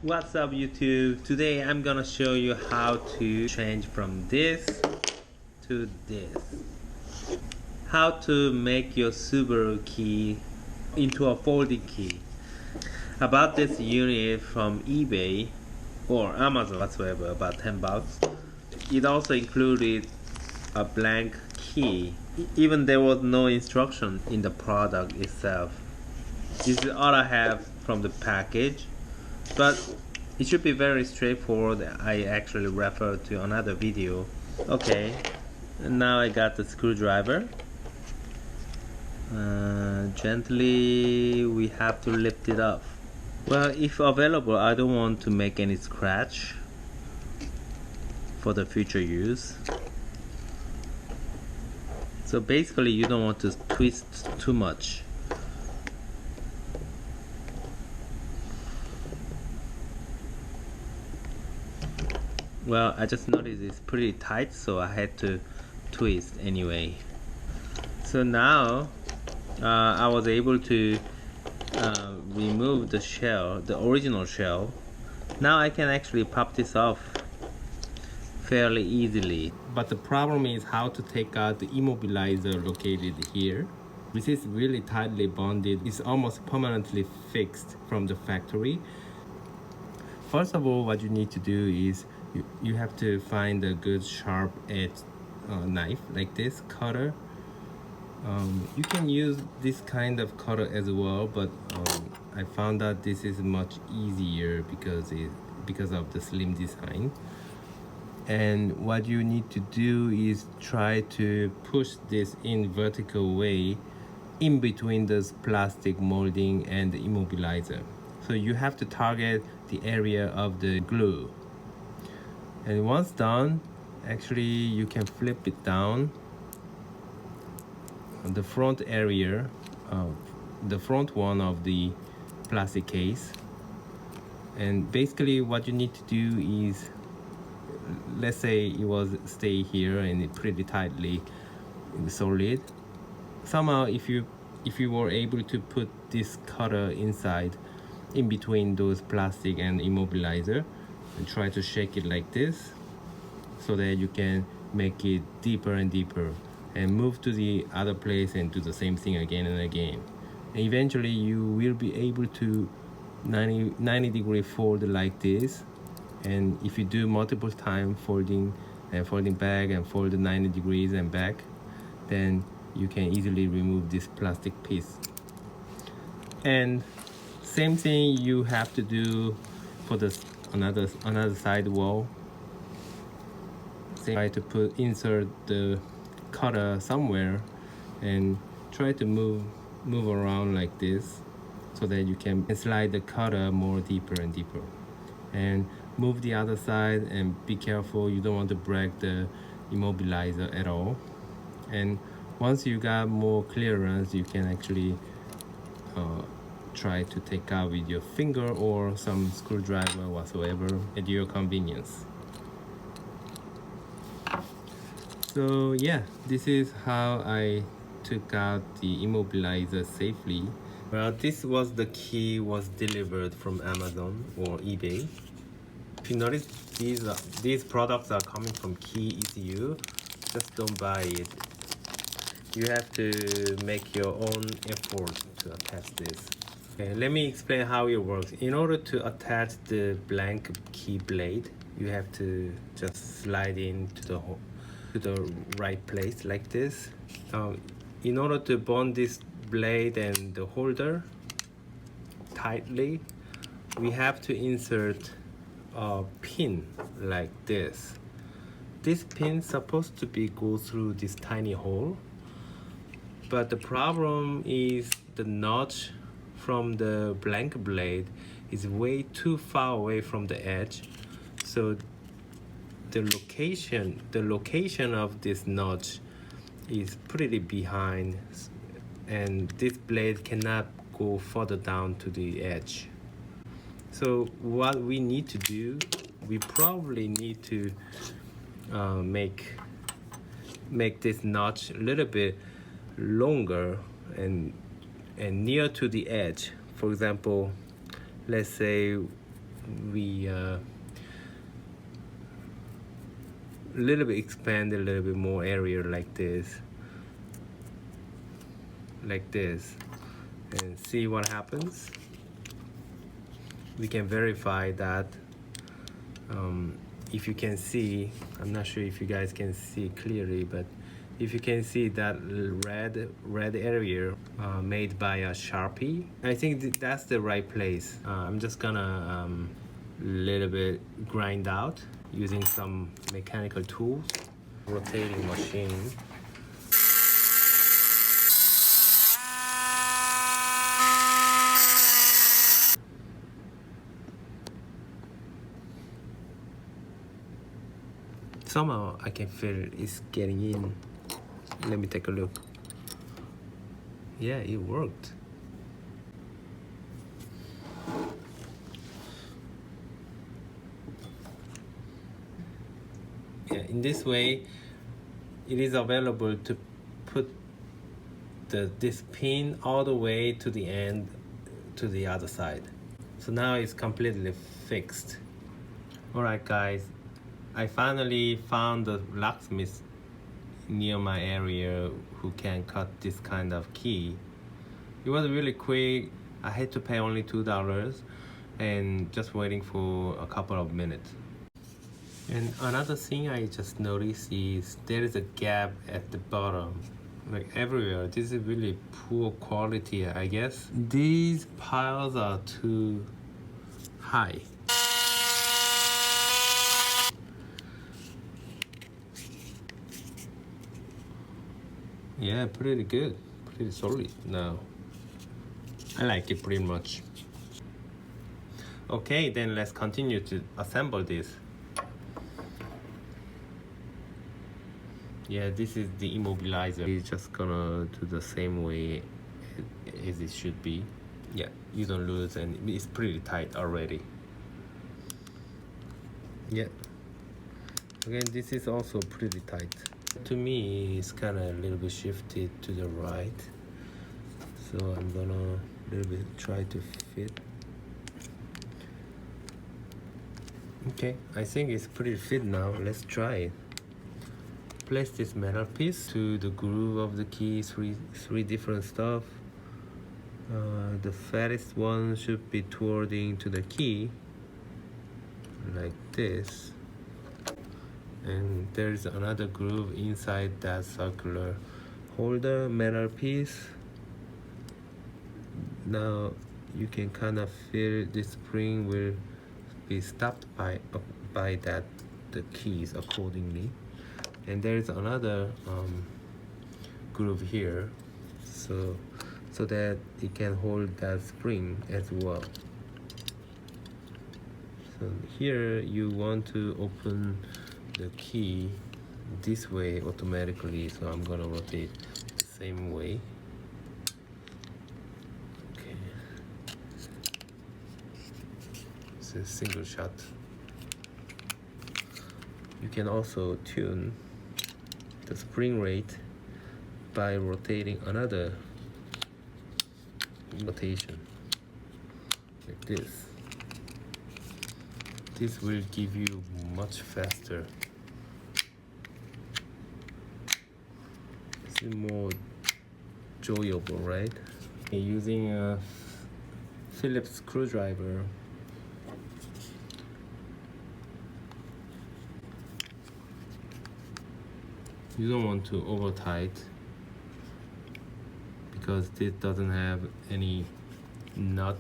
What's up YouTube? Today I'm gonna show you how to change from this to this. How to make your Subaru key into a folding key. About this unit from eBay or Amazon whatsoever, about 10 bucks. It also included a blank key. Even there was no instruction in the product itself. This is all I have from the package. But it should be very straightforward. I actually refer to another video. Okay, and now I got the screwdriver. Gently we have to lift it up. Well, if available, I don't want to make any scratch for the future use. So basically you don't want to twist too much. Well, I just noticed it's pretty tight, so I had to twist anyway. So now I was able to remove the shell, the original shell. Now I can actually pop this off fairly easily. But the problem is how to take out the immobilizer located here. This is really tightly bonded. It's almost permanently fixed from the factory. First of all, what you need to do is you have to find a good sharp edge knife like this cutter. You can use this kind of cutter as well, but I found that this is much easier because of the slim design. And what you need to do is try to push this in vertical way in between this plastic molding and the immobilizer. So you have to target the area of the glue. And once done, actually you can flip it down on the front area, the front one of the plastic case. And basically what you need to do is, let's say it was stay here and it pretty tightly solid. Somehow if you were able to put this cutter inside in between those plastic and immobilizer and try to shake it like this so that you can make it deeper and deeper and move to the other place and do the same thing again and again. And eventually you will be able to 90 degree fold like this. And if you do multiple times folding and folding back and fold 90 degrees and back, then you can easily remove this plastic piece. And same thing you have to do for this another side wall. Try to insert the cutter somewhere and try to move around like this so that you can slide the cutter more deeper and deeper. And move the other side and be careful, you don't want to break the immobilizer at all. And once you got more clearance, you can actually try to take out with your finger or some screwdriver whatsoever at your convenience. So yeah, this is how I took out the immobilizer safely. Well, this was the key was delivered from Amazon or eBay. If you notice, these products are coming from Key ECU. Just don't buy it. You have to make your own effort to attach this. Okay, let me explain how it works. In order to attach the blank key blade, you have to just slide into the right place like this. In order to bond this blade and the holder tightly, we have to insert a pin like this. This pin is supposed to go through this tiny hole, but the problem is the notch from the blank blade is way too far away from the edge. So the location of this notch is pretty behind, and this blade cannot go further down to the edge. So what we need to do, we probably need to make this notch a little bit longer and near to the edge. For example, let's say we a little bit expand a little bit more area like this, and see what happens. We can verify that. If you can see, I'm not sure if you guys can see clearly, but if you can see that red area made by a Sharpie, I think that's the right place. I'm just gonna little bit grind out using some mechanical tools, rotating machine. Somehow I can feel it's getting in. Let me take a look. Yeah, it worked. Yeah, in this way, it is available to put this pin all the way to the end, to the other side. So now it's completely fixed. Alright guys, I finally found the locksmith near my area who can cut this kind of key. It was really quick. I had to pay only $2 and just waiting for a couple of minutes. And another thing I just noticed is there is a gap at the bottom, like everywhere. This is really poor quality, I guess. These piles are too high. Yeah, pretty good, pretty solid now. I like it pretty much. Okay, then let's continue to assemble this. Yeah, this is the immobilizer. It's just gonna do the same way as it should be. Yeah, you don't lose, and it's pretty tight already. Yeah. Again, this is also pretty tight. To me, it's kind of a little bit shifted to the right. So I'm gonna a little bit try to fit. Okay, I think it's pretty fit now. Let's try it. Place this metal piece to the groove of the key, three different stuff. The fattest one should be towarding to the key, like this. And there's another groove inside that circular holder metal piece. Now you can kind of feel this spring will be stopped by that the keys accordingly. And there's another groove here, so that it can hold that spring as well. So here you want to open the key this way automatically, so I'm gonna rotate the same way. Okay, it's a single shot. You can also tune the spring rate by rotating another rotation like this. This will give you much faster. It's more enjoyable, right? Using a Phillips screwdriver, you don't want to over tight because this doesn't have any nut.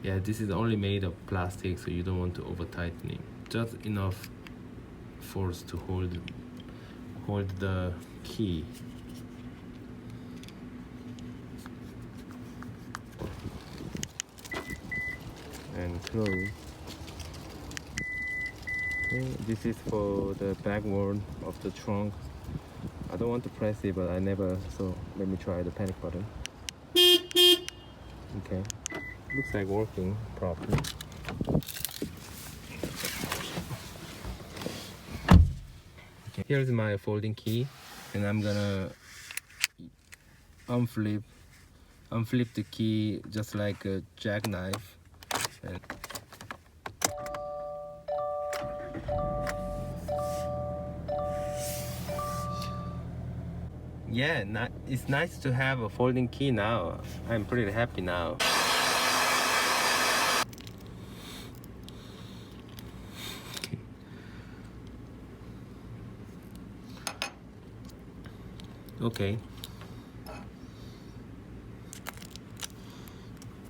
Yeah, this is only made of plastic, so you don't want to over tightening. Just enough force to hold the key. And close. Okay, this is for the back wall of the trunk. I don't want to press it, but I never, so let me try the panic button. Okay, looks like working properly. Okay, here's my folding key, and I'm gonna unflip the key just like a jackknife. And yeah, it's nice to have a folding key now. I'm pretty happy now. Okay.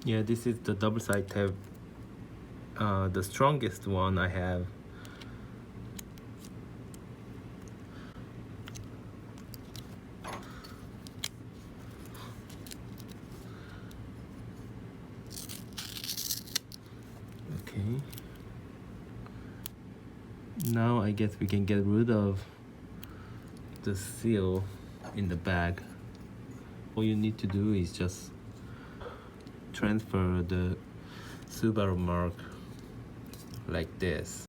Yeah, this is the double side tab, the strongest one I have. Okay. Now I guess we can get rid of the seal in the bag. All you need to do is just transfer the Subaru mark like this.